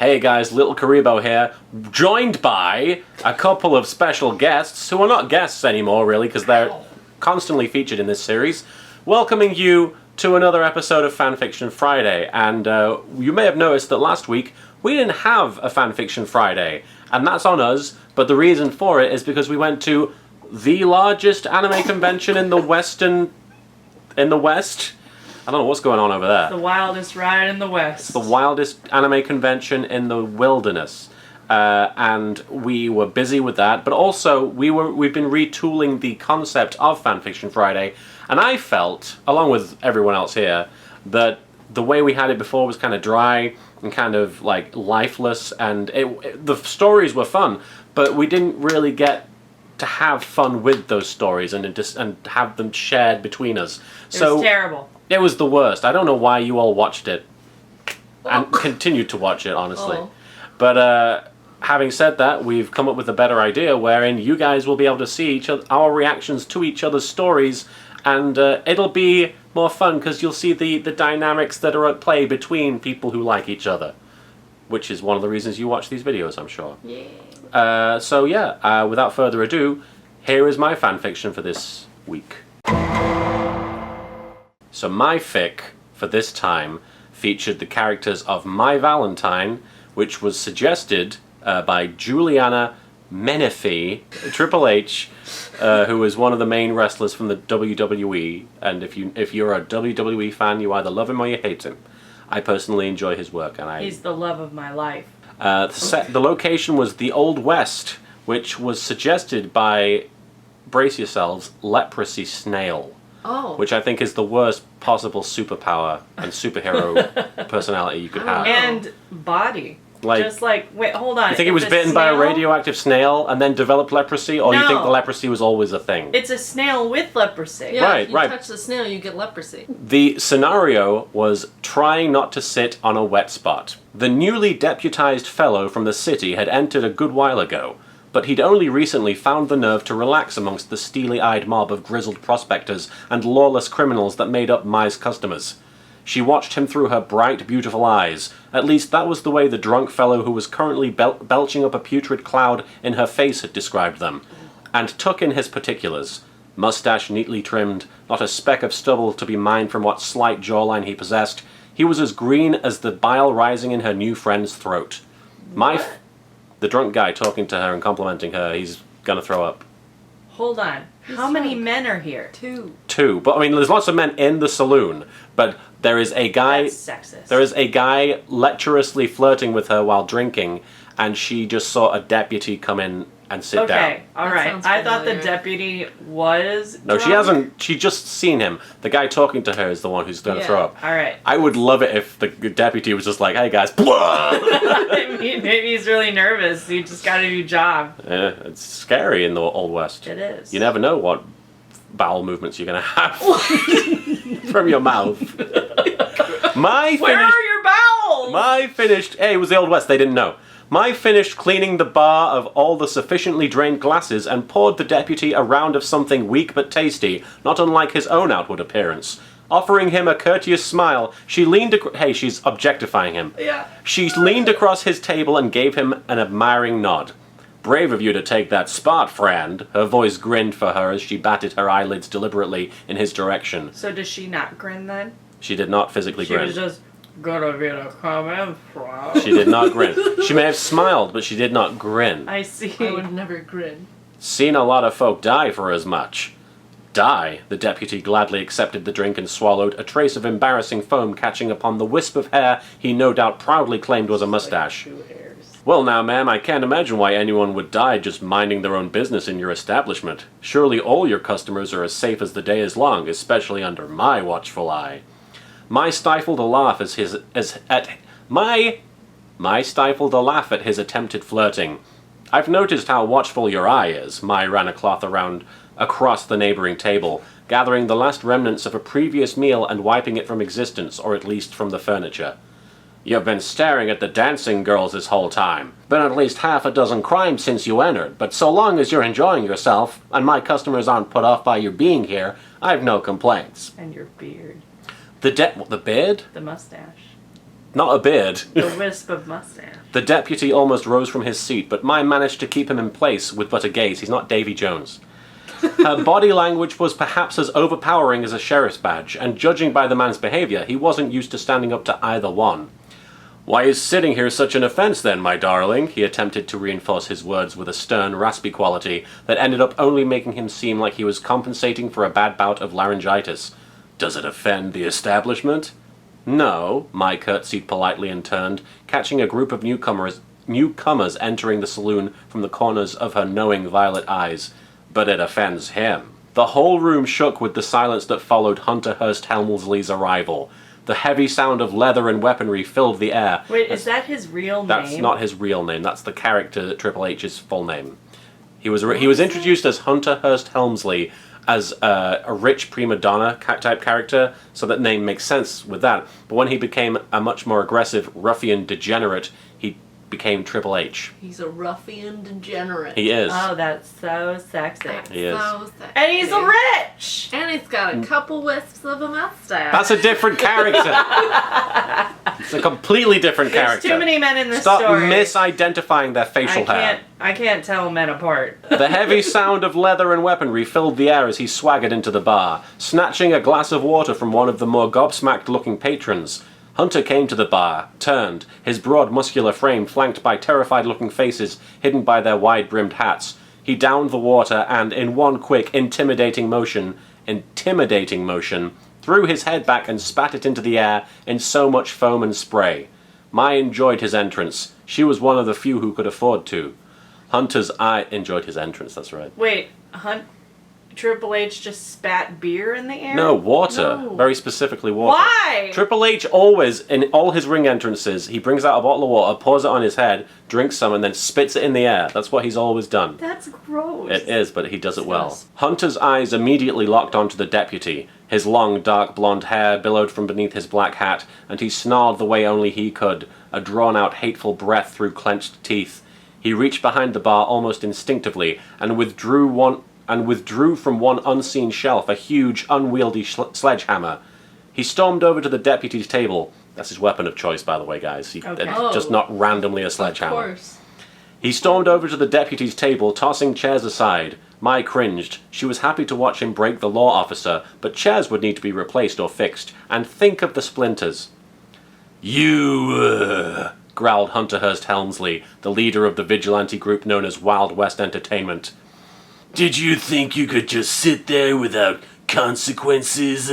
Hey guys, Little Karibo here, joined by a couple of special guests, who are not guests anymore really, because they're constantly featured in this series, welcoming you to another episode of Fanfiction Friday. And you may have noticed that last week we didn't have a Fanfiction Friday, and that's on us, but the reason for it is because we went to the largest anime convention in the West. I don't know what's going on over there. The wildest ride in the West. It's the wildest anime convention in the wilderness. And we were busy with that, but also we've been retooling the concept of Fanfiction Friday, and I felt, along with everyone else here, that the way we had it before was kind of dry and kind of like lifeless, and the stories were fun, but we didn't really get to have fun with those stories and have them shared between us. It was terrible. It was the worst. I don't know why you all watched it and continued to watch it, honestly. But having said that, we've come up with a better idea wherein you guys will be able to see our reactions to each other's stories, and it'll be more fun because you'll see the dynamics that are at play between people who like each other, which is one of the reasons you watch these videos, I'm sure. Yeah. So yeah, without further ado, here is my fanfiction for this week. So my fic for this time featured the characters of Mai Valentine, which was suggested by Juliana Menifee, Triple H, who is one of the main wrestlers from the WWE. And if you're a WWE fan, you either love him or you hate him. I personally enjoy his work, and he's the love of my life. The location was the Old West, which was suggested by, brace yourselves, Leprosy Snail. Oh. Which I think is the worst possible superpower and superhero personality you could have. And body. Like, just like, wait, hold on. You think he was bitten by a radioactive snail and then developed leprosy, or you think the leprosy was always a thing? It's a snail with leprosy. Yeah, right, if you touch the snail, you get leprosy. The scenario was trying not to sit on a wet spot. The newly deputized fellow from the city had entered a good while ago, but he'd only recently found the nerve to relax amongst the steely-eyed mob of grizzled prospectors and lawless criminals that made up Mai's customers. She watched him through her bright, beautiful eyes. At least that was the way the drunk fellow who was currently belching up a putrid cloud in her face had described them, and took in his particulars. Mustache neatly trimmed, not a speck of stubble to be mined from what slight jawline he possessed. He was as green as the bile rising in her new friend's throat. The drunk guy talking to her and complimenting her, he's gonna throw up. Hold on. How many men are here? Two. But I mean, there's lots of men in the saloon, but there is a guy... That's sexist. There is a guy lecherously flirting with her while drinking, and she just saw a deputy come in and sit down. Okay, alright. I thought the deputy was No, drunk. she hasn't. She just seen him. The guy talking to her is the one who's going to throw up. Alright. I would love it if the deputy was just like, hey guys, Maybe he's really nervous. He just got a new job. Yeah, it's scary in the Old West. It is. You never know what bowel movements you're going to have from your mouth. Where are your bowels? Hey, it was the Old West, they didn't know. Mai finished cleaning the bar of all the sufficiently drained glasses and poured the deputy a round of something weak but tasty, not unlike his own outward appearance. Offering him a courteous smile, she leaned hey, she's objectifying him. Yeah. She leaned across his table and gave him an admiring nod. Brave of you to take that spot, friend. Her voice grinned for her as she batted her eyelids deliberately in his direction. So does she not grin then? She did not physically grin. She was just gonna be a comment from. She did not grin. She may have smiled, but she did not grin. I see. I would never grin. Seen a lot of folk die for as much. Die? The deputy gladly accepted the drink and swallowed, a trace of embarrassing foam catching upon the wisp of hair he no doubt proudly claimed was a mustache. Like 2 hairs. Well now, ma'am, I can't imagine why anyone would die just minding their own business in your establishment. Surely all your customers are as safe as the day is long, especially under my watchful eye. Mai stifled a laugh Mai stifled a laugh at his attempted flirting. I've noticed how watchful your eye is. Mai ran a cloth across the neighboring table, gathering the last remnants of a previous meal and wiping it from existence, or at least from the furniture. You've been staring at the dancing girls this whole time. Been at least half a dozen crimes since you entered, but so long as you're enjoying yourself, and my customers aren't put off by your being here, I've no complaints. And your beard. The beard? The mustache. Not a beard. The wisp of mustache. The deputy almost rose from his seat, but Mai managed to keep him in place with but a gaze. He's not Davy Jones. Her body language was perhaps as overpowering as a sheriff's badge, and judging by the man's behaviour, he wasn't used to standing up to either one. "Why is sitting here such an offence then, my darling?" He attempted to reinforce his words with a stern, raspy quality that ended up only making him seem like he was compensating for a bad bout of laryngitis. "Does it offend the establishment?" "No," Mai curtsied politely and turned, catching a group of newcomers entering the saloon from the corners of her knowing violet eyes. "But it offends him." The whole room shook with the silence that followed Hunter Hearst Helmsley's arrival. The heavy sound of leather and weaponry filled the air. Wait, is that his real name? That's not his real name. That's the character, Triple H's full name. He was introduced as Hunter Hearst Helmsley as a rich prima donna type character, so that name makes sense with that. But when he became a much more aggressive ruffian degenerate, he became Triple H. He's a ruffian degenerate. He is. Oh, that's so sexy. He is. So sexy. And he's rich! And he's got a couple wisps of a mustache. That's a different character. It's a completely different There's character. too many men in this Stop story. misidentifying their facial hair. I can't tell men apart. The heavy sound of leather and weaponry filled the air as he swaggered into the bar, snatching a glass of water from one of the more gobsmacked-looking patrons. Hunter came to the bar, turned, his broad muscular frame flanked by terrified-looking faces hidden by their wide-brimmed hats. He downed the water and, in one quick, intimidating motion, threw his head back and spat it into the air in so much foam and spray. Mai enjoyed his entrance. She was one of the few who could afford to. Hunter's eye enjoyed his entrance, that's right. Wait, Triple H just spat beer in the air? No, water. No. Very specifically water. Why? Triple H always, in all his ring entrances, he brings out a bottle of water, pours it on his head, drinks some, and then spits it in the air. That's what he's always done. That's gross. It is, but he does it well. Gross. Hunter's eyes immediately locked onto the deputy. His long, dark blonde hair billowed from beneath his black hat, and he snarled the way only he could, a drawn-out, hateful breath through clenched teeth. He reached behind the bar almost instinctively, and withdrew from one unseen shelf a huge, unwieldy sledgehammer. He stormed over to the deputy's table. That's his weapon of choice, by the way, guys. Okay. It's just not randomly a sledgehammer. Of course. He stormed over to the deputy's table, tossing chairs aside. Mai cringed. She was happy to watch him break the law officer, but chairs would need to be replaced or fixed. And think of the splinters. "You, growled Hunter Hearst Helmsley, the leader of the vigilante group known as Wild West Entertainment. "Did you think you could just sit there without consequences?"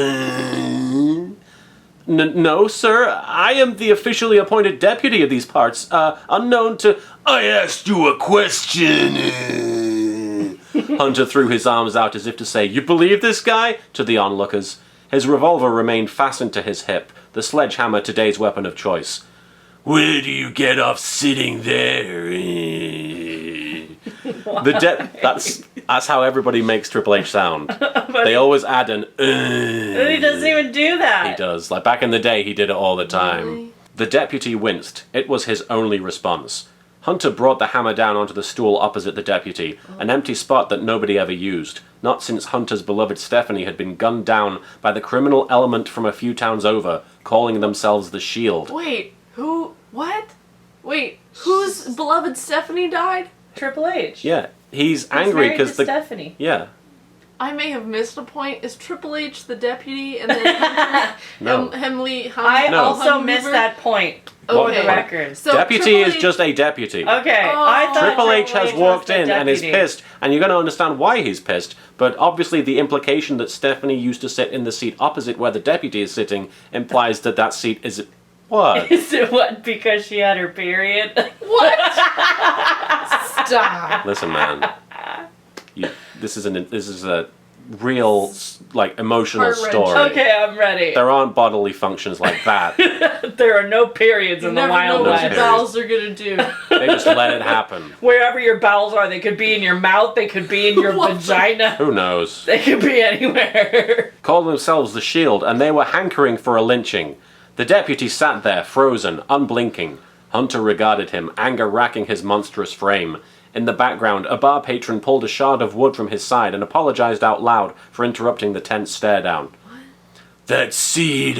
No, sir. I am the officially appointed deputy of these parts, unknown to... "I asked you a question." Hunter threw his arms out as if to say, "You believe this guy?" to the onlookers. His revolver remained fastened to his hip, the sledgehammer today's weapon of choice. "Where do you get off sitting there?" That's how everybody makes Triple H sound. They always add an He doesn't even do that. He does. Like back in the day, he did it all the time. Really? The deputy winced. It was his only response. Hunter brought the hammer down onto the stool opposite the deputy, an empty spot that nobody ever used, not since Hunter's beloved Stephanie had been gunned down by the criminal element from a few towns over, calling themselves the Shield. Wait, who? What? Wait, whose beloved Stephanie died? Triple H. Yeah, he's He's angry married because to the... Stephanie. Yeah. I may have missed a point. Is Triple H the deputy and then No. I No. also missed that point for Okay. the record. So Deputy Triple is H- just a deputy. Okay, Oh. I thought Triple H has was walked the in and is deputy. pissed, and you're going to understand why he's pissed, but obviously the implication that Stephanie used to sit in the seat opposite where the deputy is sitting implies that that seat is... What? Is it what? Because she had her period? What? Stop. Listen, man. This is a real, like, emotional Heart-wrenching. story. Okay, I'm ready. There aren't bodily functions like that. There are no periods You in the never know Wild what West. your West. bowels are gonna do. They just let it happen. Wherever your bowels are, they could be in your mouth, they could be in your What the- vagina, Who knows? they could be anywhere. Called themselves the Shield, and they were hankering for a lynching. The deputy sat there, frozen, unblinking. Hunter regarded him, anger racking his monstrous frame. In the background, a bar patron pulled a shard of wood from his side and apologized out loud for interrupting the tense stare down. "That seat,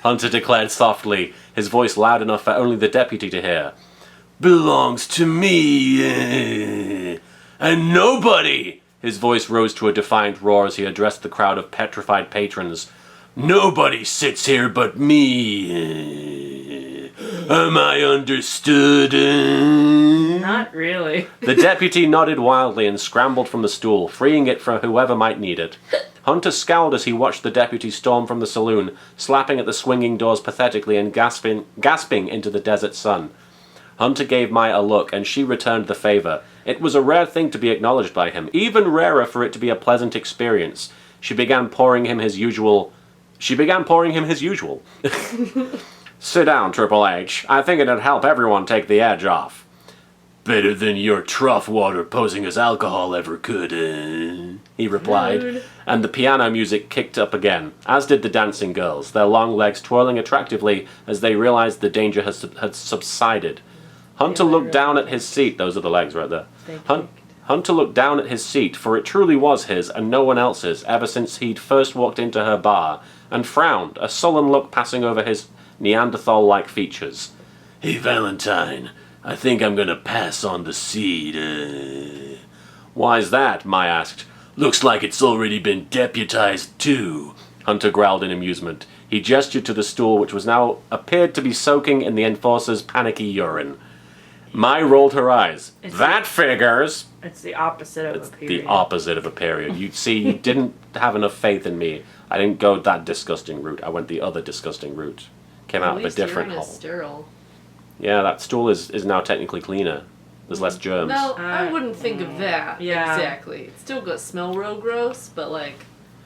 Hunter declared softly, his voice loud enough for only the deputy to hear. Belongs to me, and nobody! His voice rose to a defiant roar as he addressed the crowd of petrified patrons. Nobody sits here but me. Am I understood? Not really. The deputy nodded wildly and scrambled from the stool, freeing it for whoever might need it. Hunter scowled as he watched the deputy storm from the saloon, slapping at the swinging doors pathetically and gasping into the desert sun. Hunter gave Mai a look, and she returned the favor. It was a rare thing to be acknowledged by him, even rarer for it to be a pleasant experience. She began pouring him his usual. Sit down, Triple H. I think it'd help everyone take the edge off. Better than your trough water posing as alcohol ever could, he replied, Rude. and the piano music kicked up again, as did the dancing girls, their long legs twirling attractively as they realized the danger had subsided. Hunter looked down at his seat. Those are the legs right there. Hunter looked down at his seat, for it truly was his and no one else's ever since he'd first walked into her bar, and frowned, a sullen look passing over his Neanderthal-like features. Hey, Valentine, I think I'm gonna pass on the seat. Why's that? Mai asked. Looks like it's already been deputized too, Hunter growled in amusement. He gestured to the stool, which was now appeared to be soaking in the enforcer's panicky urine. Mai rolled her eyes. That figures. It's the opposite of It's a period. the opposite of a period. You see, you didn't have enough faith in me. I didn't go that disgusting route. I went the other disgusting route. Came out of a different hole. Sterile. Yeah, that stool is now technically cleaner. There's less germs. No, I wouldn't think of that. Yeah. Exactly. It's still gonna smell real gross, but like.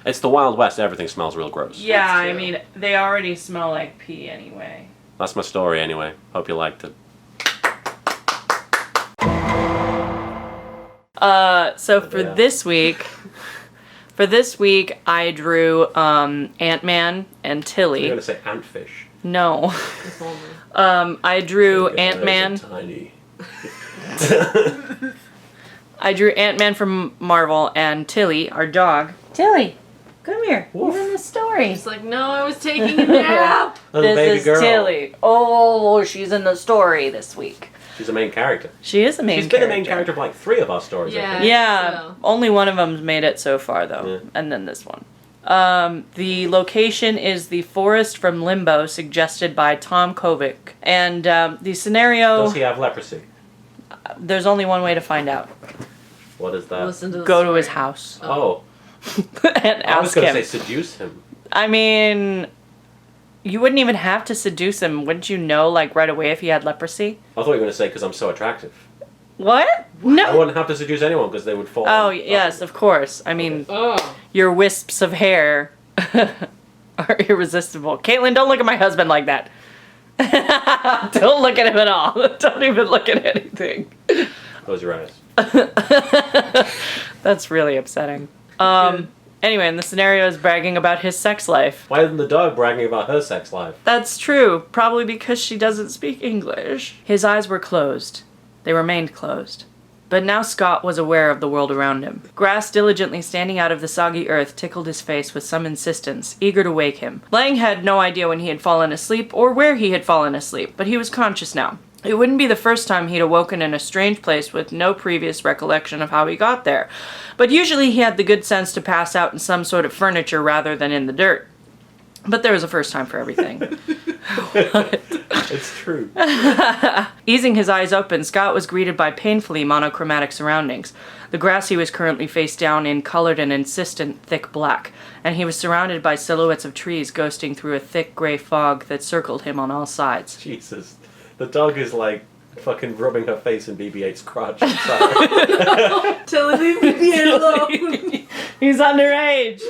It's the Wild West. Everything smells real gross. Yeah, That's I true. mean, they already smell like pee anyway. That's my story anyway. Hope you liked it. So for Yeah. this week, I drew Ant-Man and Tilly. You're gonna say antfish. No. If only. I drew Ant-Man. Tiny. I drew Ant-Man from Marvel and Tilly, our dog. Tilly, come here. Woof. You're in the story. He's like, no, I was taking a nap. Little baby This is girl. Tilly. Oh, she's in the story this week. She's a main character. She is a main She's character. been a main character for like 3 of our stories. I Yeah. think. Yeah, So- only one of them's made it so far, though. Yeah. And then this one. The location is the forest from Limbo, suggested by Tom Kovic. And the scenario, Does he have leprosy? there's only one way to find out. What is that? Listen to the Go to story. his house Oh, and I was ask gonna him. say seduce him. I mean, you wouldn't even have to seduce him. Wouldn't you know, like, right away if he had leprosy? I thought you were gonna say because I'm so attractive. What? I No. wouldn't have to seduce anyone because they would fall. Oh, yes, of course. I mean, Oh. your wisps of hair are irresistible. Caitlyn, don't look at my husband like that. Don't look at him at all. Don't even look at anything. Close your eyes. That's really upsetting. Anyway, and the scenario is bragging about his sex life. Why isn't the dog bragging about her sex life? That's true, probably because she doesn't speak English. His eyes were closed. They remained closed. But now Scott was aware of the world around him. Grass diligently standing out of the soggy earth tickled his face with some insistence, eager to wake him. Lang had no idea when he had fallen asleep or where he had fallen asleep, but he was conscious now. It wouldn't be the first time he'd awoken in a strange place with no previous recollection of how he got there. But usually he had the good sense to pass out in some sort of furniture rather than in the dirt. But there was a first time for everything. It's true. Easing his eyes open, Scott was greeted by painfully monochromatic surroundings. The grass he was currently face down in colored an insistent thick black, and he was surrounded by silhouettes of trees ghosting through a thick gray fog that circled him on all sides. Jesus. The dog is like fucking rubbing her face in BB-8's crotch. I'm sorry. Tilly, leave me alone. He's underage!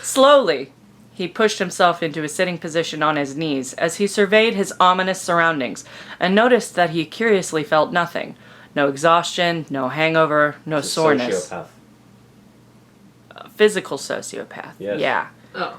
Slowly, he pushed himself into a sitting position on his knees as he surveyed his ominous surroundings and noticed that he curiously felt nothing. No exhaustion, no hangover, no He's a soreness. sociopath. Physical sociopath. Yes. Yeah. Oh.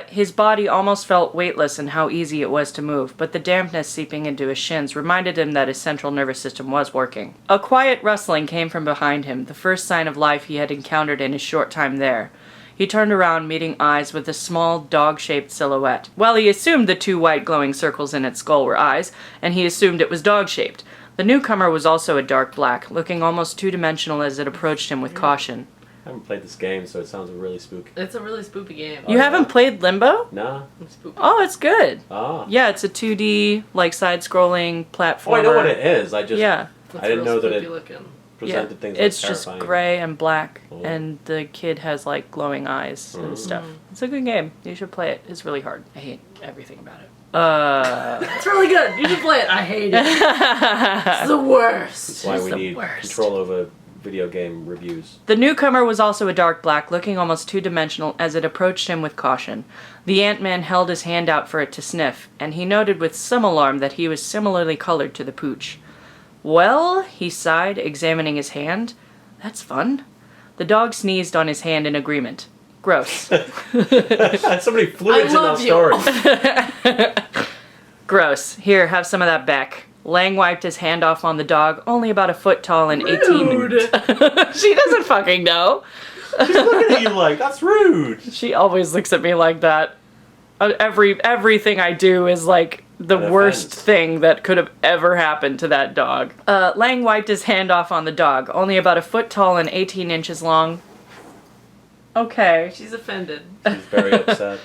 His body almost felt weightless in how easy it was to move, but the dampness seeping into his shins reminded him that his central nervous system was working. A quiet rustling came from behind him, the first sign of life he had encountered in his short time there. He turned around, meeting eyes with a small, dog-shaped silhouette. Well, he assumed the 2 white glowing circles in its skull were eyes, and he assumed it was dog-shaped. The newcomer was also a dark black, looking almost two-dimensional as it approached him with caution. I haven't played this game, so it sounds really spooky. It's a really spooky game. You haven't played Limbo? Nah. It's spooky. Oh, it's good. Ah. Yeah, it's a 2D, like, side-scrolling platformer. Oh, I know what it is. I just... Yeah. It's I didn't real know that spooky it looking. presented things It's like just terrifying. gray and black, Oh. and the kid has, like, glowing eyes and stuff. It's a good game. You should play it. It's really hard. I hate everything about it. It's really good. You should play it. I hate it. It's the worst. That's why It's we the need worst. control over video game reviews. The newcomer was also a dark black, looking almost two-dimensional as it approached him with caution. The Ant-Man held his hand out for it to sniff, and he noted with some alarm that he was similarly colored to the pooch. Well, he sighed, examining his hand. That's fun. The dog sneezed on his hand in agreement. Gross. Somebody flew I into that love you. story. Gross. Here, have some of that back. Lang wiped his hand off on the dog, only about a foot tall and 18. Rude. She doesn't fucking know. She's looking at you like, that's rude. She always looks at me like that. Everything I do is like the An worst offense. thing that could have ever happened to that dog. Lang wiped his hand off on the dog, only about a foot tall and 18 inches long. Okay. She's offended. She's very upset.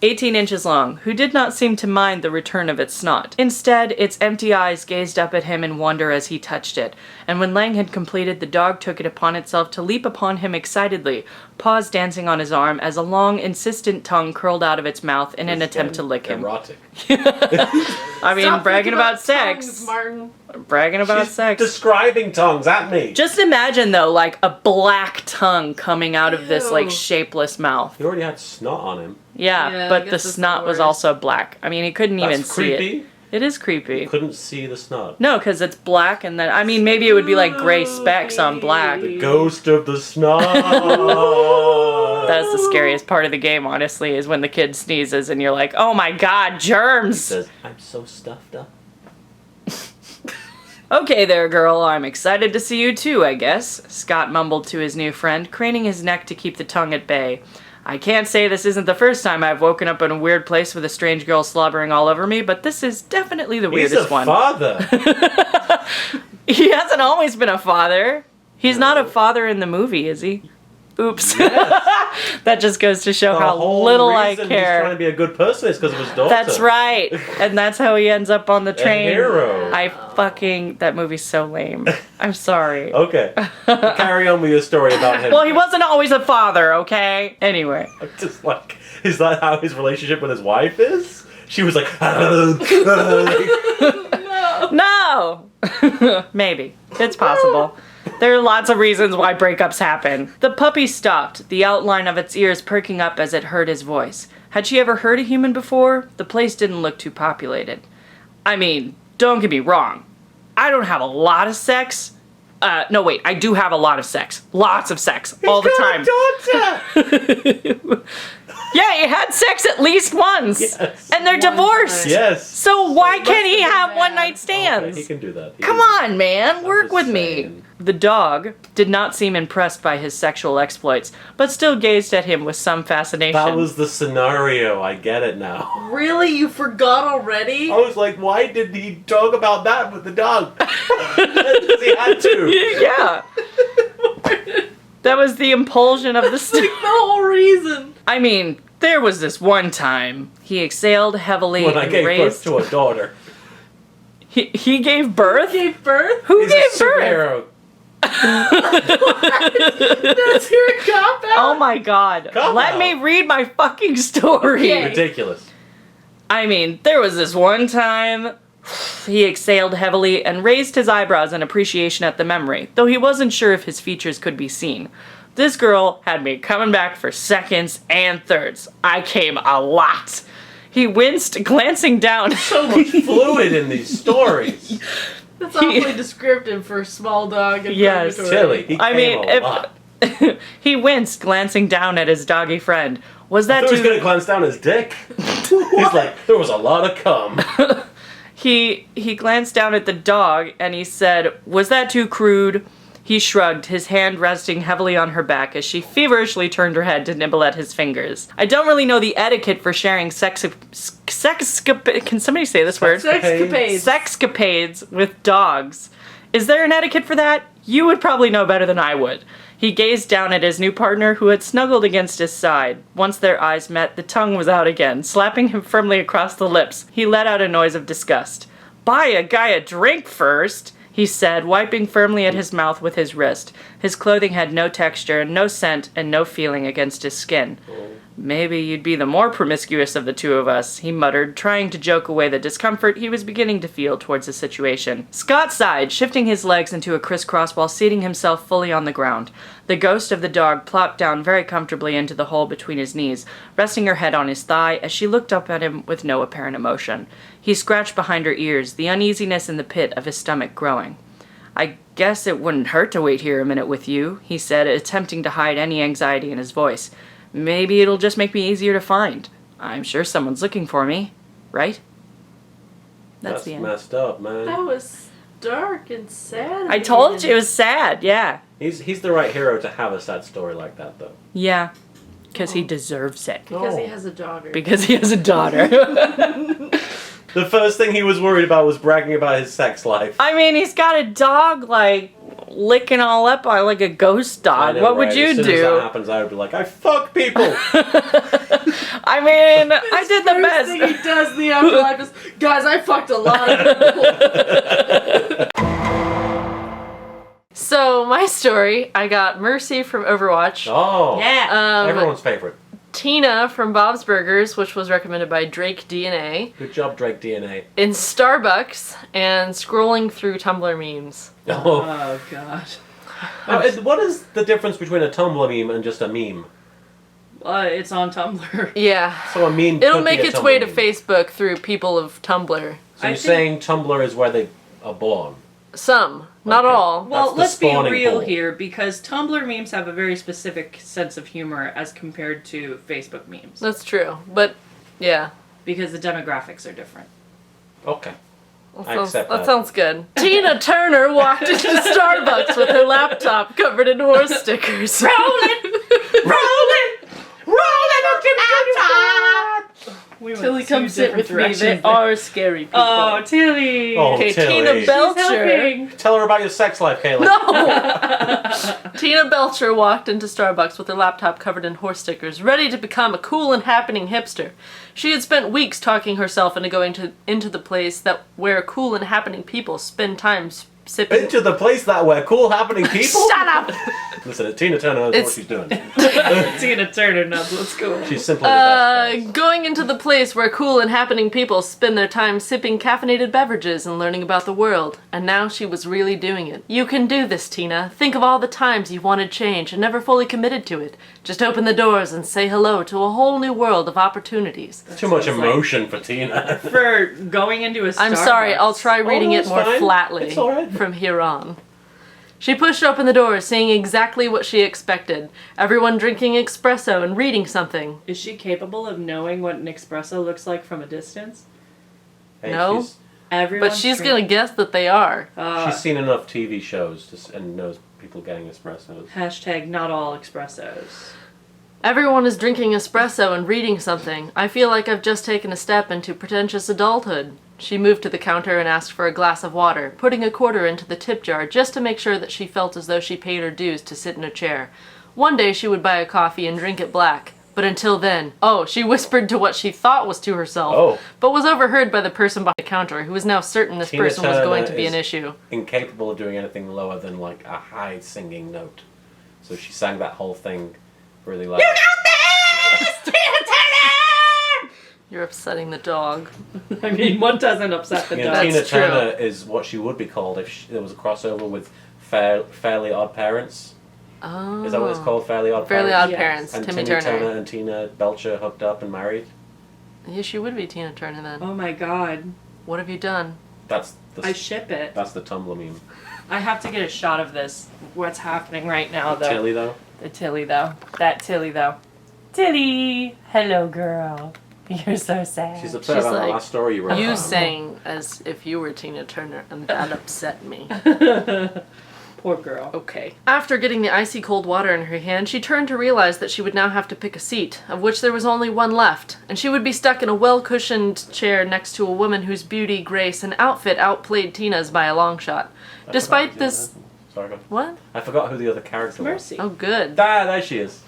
18 inches long, who did not seem to mind the return of its snot. Instead, its empty eyes gazed up at him in wonder as he touched it, and when Lang had completed, the dog took it upon itself to leap upon him excitedly, paws dancing on his arm as a long, insistent tongue curled out of its mouth in an attempt to lick him. Erotic. I mean, Stop bragging thinking about tongues, sex. Martin. Bragging about She's sex. describing tongues at me. Just imagine, though, like, a black tongue coming out of this, like, Ew. shapeless mouth. He already had snot on him. Yeah, Yeah, I but the guess that's snot the was worst. also black. I mean, he couldn't even That's see creepy. it. It is creepy. Couldn't see the snot. No, because it's black, and then, I mean, maybe it would be like gray specks on black. Spooky. Ghost of the snot. That's the scariest part of the game, honestly, is when the kid sneezes and you're like, oh my god, germs! Says, I'm so stuffed up. Okay there, girl, I'm excited to see you too, I guess, Scott mumbled to his new friend, craning his neck to keep the tongue at bay. I can't say this isn't the first time I've woken up in a weird place with a strange girl slobbering all over me, but this is definitely the He's weirdest a one. father. He hasn't always been a father. He's not a father in the movie, is he? Oops. That just goes to show The how whole little I reason He's care. trying to be a good person is because of his daughter. That's right. And that's how he ends up on the train. hero. That movie's so lame. I'm sorry. Okay. Carry on with your story about him. Well, he wasn't always a father, okay? Anyway. I'm just like, is that how his relationship with his wife is? She was like, No! Maybe. It's possible. There are lots of reasons why breakups happen. The puppy stopped, the outline of its ears perking up as it heard his voice. Had she ever heard a human before? The place didn't look too populated. I mean, don't get me wrong. I don't have a lot of sex. No, wait, I do have a lot of sex. Lots of sex. All the time. Yeah, he had sex at least once. Yes. And they're One divorced. time. Yes. So why must can't he have been have bad. one-night stands? Okay, he can do that. He Come can- on, man, work just with me. saying. The dog did not seem impressed by his sexual exploits, but still gazed at him with some fascination. That was the scenario. I get it now. Really? You forgot already? I was like, why did he talk about that with the dog? Because he had to. Yeah. That was the impulsion of the Like the whole reason. I mean, there was this one time. He exhaled heavily When I and gave birth raised... to a daughter. He gave birth? Gave birth? Who He's gave a birth? superhero. That's your cop out? Oh my god. Come Let out. me read my fucking story. Okay. Ridiculous. I mean, there was this one time. He exhaled heavily and raised his eyebrows in appreciation at the memory, though he wasn't sure if his features could be seen. This girl had me coming back for seconds and thirds. I came a lot. He winced, glancing down. So much fluid in these stories. That's awfully descriptive for a small dog and Yes. purgatory. Silly. He I came mean, a lot. He winced, glancing down at his doggy friend. Was I that thought he was too... gonna glance down his dick. He's like, there was a lot of cum. He glanced down at the dog and he said, "Was that too crude?" He shrugged, his hand resting heavily on her back as she feverishly turned her head to nibble at his fingers. I don't really know the etiquette for sharing can somebody say this word? Sexcapades with dogs. Is there an etiquette for that? You would probably know better than I would. He gazed down at his new partner who had snuggled against his side. Once their eyes met, the tongue was out again, slapping him firmly across the lips. He let out a noise of disgust. Buy a guy a drink first, he said, wiping firmly at his mouth with his wrist. His clothing had no texture, no scent, and no feeling against his skin. Maybe you'd be the more promiscuous of the two of us, he muttered, trying to joke away the discomfort he was beginning to feel towards the situation. Scott sighed, shifting his legs into a crisscross while seating himself fully on the ground. The ghost of the dog plopped down very comfortably into the hole between his knees, resting her head on his thigh as she looked up at him with no apparent emotion. He scratched behind her ears, the uneasiness in the pit of his stomach growing. I guess it wouldn't hurt to wait here a minute with you, he said, attempting to hide any anxiety in his voice. Maybe it'll just make me easier to find. I'm sure someone's looking for me, right? That's the end. Messed up, man. That was dark and sad. I told you it was sad, yeah. He's the right hero to have a sad story like that, though. Yeah, because he deserves it. Because he has a daughter. Because he has a daughter. The first thing he was worried about was bragging about his sex life. I mean, he's got a dog, like, licking all up on like a ghost dog. Know, what would right? you as soon do? As that happens, I would be like, I fuck people! I mean, I did the best. Thing he does in the afterlife is, guys, I fucked a lot of people. So, my story, I got Mercy from Overwatch. Oh, Yeah. Everyone's favorite. Tina from Bob's Burgers, which was recommended by Drake DNA. Good job, Drake DNA. In Starbucks, and scrolling through Tumblr memes. Oh, God. What is the difference between a Tumblr meme and just a meme? It's on Tumblr. Yeah. So a meme It'll could make be a its Tumblr way to meme. Facebook through people of Tumblr. So you're saying Tumblr is where they are born? Some. Not Okay. all. Well, the let's be spawning real pool. here, because Tumblr memes have a very specific sense of humor as compared to Facebook memes. That's true. But, yeah. Because the demographics are different. Okay. I Sounds- accept that that. sounds good. Tina Turner walked into Starbucks with her laptop covered in horse stickers. Rolling! We went Tilly, two come sit different with me. They directions are scary people. Oh, Tilly! Oh, Okay, Tilly. Tina She's Belcher. helping. Tell her about your sex life, Caitlyn. No! Tina Belcher walked into Starbucks with her laptop covered in horse stickers, ready to become a cool and happening hipster. She had spent weeks talking herself into going into the place where cool and happening people spend time sipping. Into the place that where cool happening people? Shut up! Listen, Tina Turner knows what she's doing. Tina Turner knows what's cool. She's simply the best. guys. Going into the place where cool and happening people spend their time sipping caffeinated beverages and learning about the world. And now she was really doing it. You can do this, Tina. Think of all the times you wanted change and never fully committed to it. Just open the doors and say hello to a whole new world of opportunities. Too much Sounds like- emotion for Tina. For going into a Starbucks. I'm sorry, I'll try reading no, it it's more fine. flatly It's all right. from here on. She pushed open the door, seeing exactly what she expected. Everyone drinking espresso and reading something. Is she capable of knowing what an espresso looks like from a distance? Hey, No. Everyone. But she's gonna guess that they are. She's seen enough TV shows and knows people getting espressos. Hashtag not all espressos. Everyone is drinking espresso and reading something. I feel like I've just taken a step into pretentious adulthood. She moved to the counter and asked for a glass of water, putting a quarter into the tip jar just to make sure that she felt as though she paid her dues to sit in a chair. One day she would buy a coffee and drink it black. But until then, she whispered to what she thought was to herself, but was overheard by the person behind the counter, who was now certain this Tina person was going to Turner be an is issue. Incapable of doing anything lower than like a high singing note. So she sang that whole thing really loud. You're upsetting the dog. I mean, what doesn't upset the You know, dog? Tina That's true. Turner is what she would be called if there was a crossover with Fairly Odd Parents. Oh. Is that what it's called? Fairly Odd Fairly Parents? Odd Yes. Parents. And Timmy Timmy Turner. Turner and Tina Belcher hooked up and married. Yeah, she would be Tina Turner then. Oh my god. What have you done? That's I the ship it. that's the Tumblr meme. I have to get a shot of this. What's happening right now, though? Tilly though. The Tilly, though. That Tilly, though. Tilly! Hello, girl. You're so sad. She's upset She's about like, the last story you wrote. You sang as if you were Tina Turner, and that upset me. Poor Poor girl. Okay. After getting the icy cold water in her hand, she turned to realize that she would now have to pick a seat, of which there was only one left, and she would be stuck in a well-cushioned chair next to a woman whose beauty, grace, and outfit outplayed Tina's by a long shot. Despite this... Sorry, go. What? I forgot who the other character was. Mercy. Oh, good. There she is.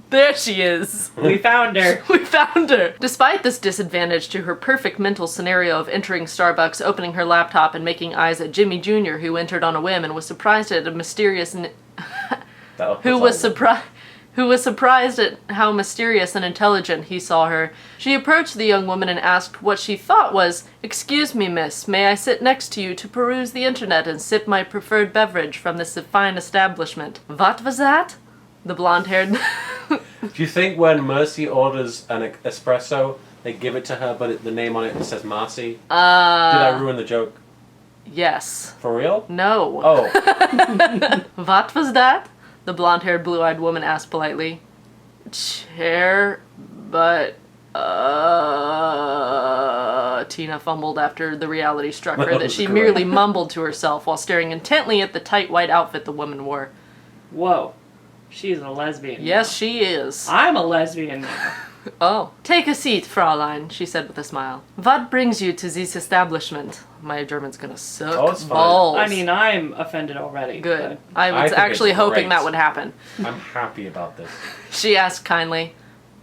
There she is. We found her. We found her! Despite this disadvantage to her perfect mental scenario of entering Starbucks, opening her laptop, and making eyes at Jimmy Jr., who entered on a whim and was surprised at a mysterious... who was surprised at how mysterious and intelligent he saw her. She approached the young woman and asked what she thought was, "Excuse me, miss, may I sit next to you to peruse the internet and sip my preferred beverage from this fine establishment?" "What was that?" The blonde-haired... Do you think when Mercy orders an espresso, they give it to her, but the name on it says Marcy? Did I ruin the joke? Yes. For real? No. Oh. What was that? The blonde-haired, blue-eyed woman asked politely. Chair, but, Tina fumbled after the reality struck her that she merely mumbled to herself while staring intently at the tight white outfit the woman wore. Whoa. She's a lesbian. Yes, she is. I'm a lesbian now. Oh. "Take a seat, Fraulein," she said with a smile. "What brings you to this establishment?" My German's gonna suck. Oh, it's fine. balls. I mean, I'm offended already. Good. But... I was think actually it's hoping great. that would happen. I'm happy about this. She asked kindly.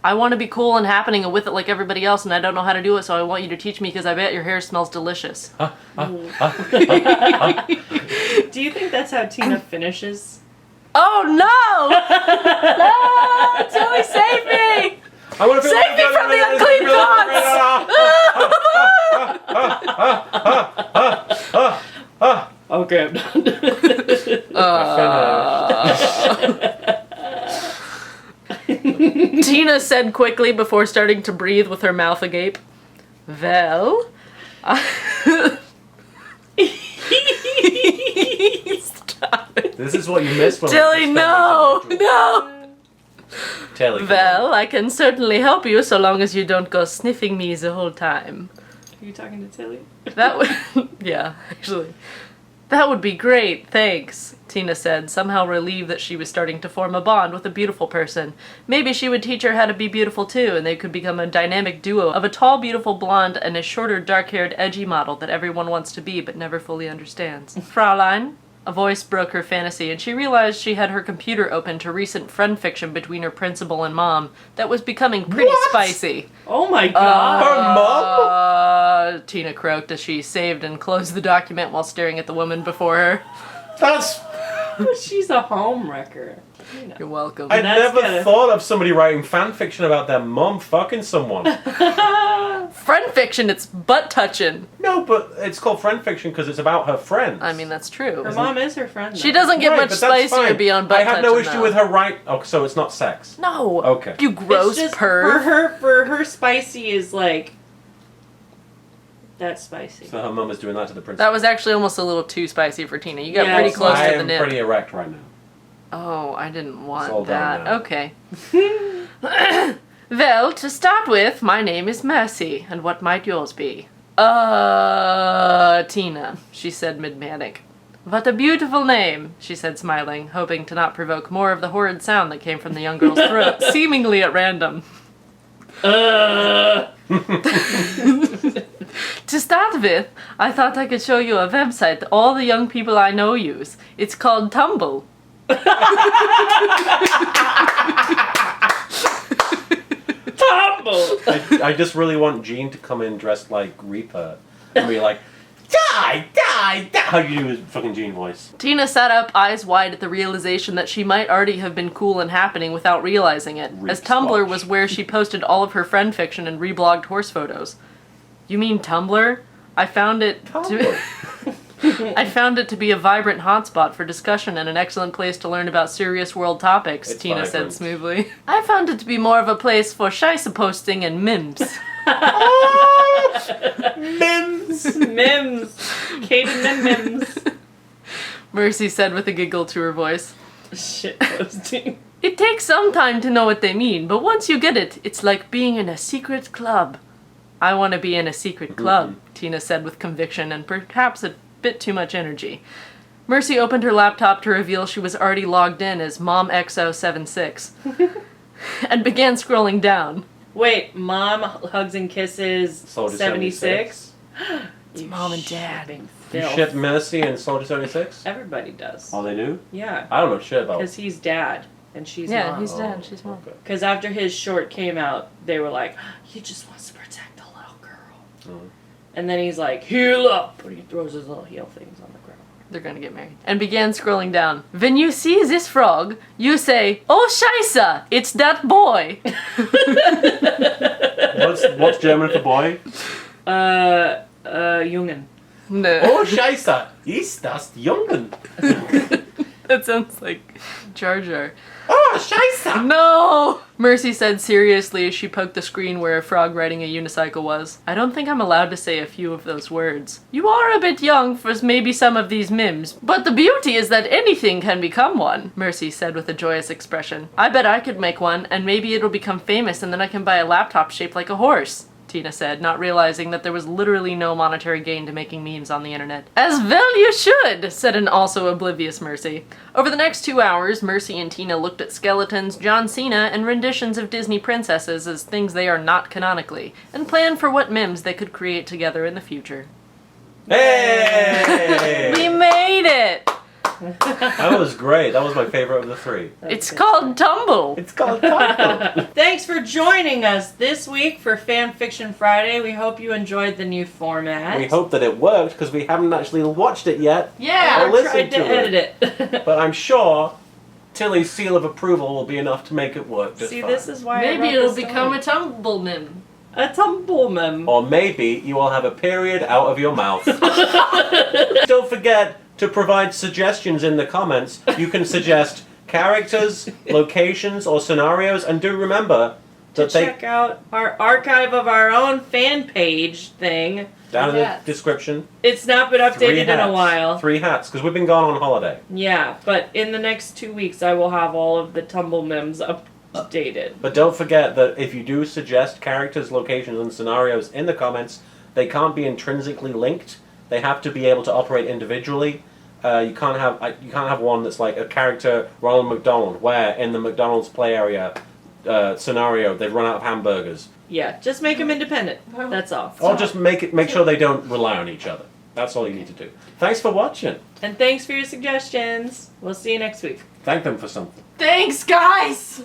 "I want to be cool and happening and with it like everybody else, and I don't know how to do it, so I want you to teach me because I bet your hair smells delicious." Do you think that's how Tina finishes? Oh no! No! Tilly, save me! I want to Save me from the unclean thoughts! Okay, I'm done. Tina said quickly before starting to breathe with her mouth agape. "Well, Stop it. This is what you missed when Tilly, no! No! Tilly. Well, I can certainly help you so long as you don't go sniffing me the whole time. Are you talking to Tilly? That would... yeah, actually. "That would be great, thanks," Tina said, somehow relieved that she was starting to form a bond with a beautiful person. Maybe she would teach her how to be beautiful too, and they could become a dynamic duo of a tall, beautiful blonde and a shorter, dark-haired, edgy model that everyone wants to be but never fully understands. "Fraulein?" A voice broke her fantasy, and she realized she had her computer open to recent friend fiction between her principal and mom that was becoming pretty spicy. Oh my god! Her mom? Tina croaked as she saved and closed the document while staring at the woman before her. That's... She's a home wrecker. You know. You're welcome. I That's never good. thought of somebody writing fan fiction about their mom fucking someone. Friend fiction, it's butt touching. No, but it's called friend fiction because it's about her friends. I mean, that's true. Her mom is her friend. She though. doesn't get Right, much but that's spicier fine. beyond butt I have no touching, issue though. with her right... Oh, so it's not sex. No. Okay. You gross It's just perv. for her spicy is like that's spicy. So her mum is doing that to the princess. That was actually almost a little too spicy for Tina. You got Yeah, pretty it's close I to the am nip. pretty erect right now. Oh, I didn't It's all want down that. now. Okay. Well, to start with, my name is Mercy, and what might yours be? Tina, she said mid-manic. What a beautiful name, she said smiling, hoping to not provoke more of the horrid sound that came from the young girl's throat, seemingly at random. To start with, I thought I could show you a website that all the young people I know use. It's called Tumble. Tumble! I just really want Jean to come in dressed like Reaper and be like, die, die, die. How do you do his fucking Jean voice? Tina sat up, eyes wide at the realization that she might already have been cool and happening without realizing it, as Tumblr was where she posted all of her friend fiction and reblogged horse photos. You mean Tumblr? I found it I found it to be a vibrant hotspot for discussion and an excellent place to learn about serious world topics, It's Tina said vibrant. smoothly. I found it to be more of a place for scheisse posting and memes. Mims! Mims! Kate and Mims. Mercy said with a giggle to her voice. Shit posting. It takes some time to know what they mean, but once you get it, it's like being in a secret club. I want to be in a secret club, Tina said with conviction and perhaps a bit too much energy. Mercy opened her laptop to reveal she was already logged in as MomXO76 and began scrolling down. Wait, Mom Hugs and Kisses Soldier 76? It's Mom and Dad. You ship Mercy and Soldier 76? Everybody does. Oh, they do? Yeah. I don't know shit about Because he's Dad and she's Yeah, Mom. he's Dad and she's Mom. Okay. Because after his short came out, they were like, he just wants to protect the little girl. Mm. And then he's like, heal up! And he throws his little heel things on the ground. They're gonna get married. And began scrolling down. When you see this frog, you say, "Oh Scheisse, it's that boy." What's German for boy? Jungen. No. Oh, Scheisse, ist das Jungen? That sounds like Jar Jar. Oh, Scheisse! No! Mercy said seriously as she poked the screen where a frog riding a unicycle was. I don't think I'm allowed to say a few of those words. You are a bit young for maybe some of these mims, but the beauty is that anything can become one, Mercy said with a joyous expression. I bet I could make one, and maybe it'll become famous and then I can buy a laptop shaped like a horse, Tina said, not realizing that there was literally no monetary gain to making memes on the internet. As well you should, said an also oblivious Mercy. Over the next 2 hours, Mercy and Tina looked at skeletons, John Cena, and renditions of Disney princesses as things they are not canonically, and planned for what memes they could create together in the future. Hey! We made it! That was great. That was my favorite of the three. It's called Tumble! It's called Taco. Thanks for joining us this week for Fanfiction Friday. We hope you enjoyed the new format. We hope that it worked because we haven't actually watched it yet. Yeah! I'll I listen tried to to edit it. But I'm sure Tilly's seal of approval will be enough to make it work just See, fine. this is why Maybe I wrote it'll this become story. a Tumble meme. A tumble meme. Or maybe you will have a period out of your mouth. Don't forget to provide suggestions in the comments. You can suggest characters, locations, or scenarios, and do remember To that they check out our archive of our own fan page thing. down in the Yes. description. It's not been updated in a while. 3 hats, because we've been gone on holiday. Yeah, but in the next 2 weeks I will have all of the tumble memes updated. But don't forget that if you do suggest characters, locations, and scenarios in the comments, they can't be intrinsically linked. They have to be able to operate individually. You can't have one that's like a character Ronald McDonald, where in the McDonald's play area scenario they've run out of hamburgers. Yeah, just make them independent. That's all. Or just make sure they don't rely on each other. That's all you need to do. Thanks for watching. And thanks for your suggestions. We'll see you next week. Thank them for something. Thanks, guys!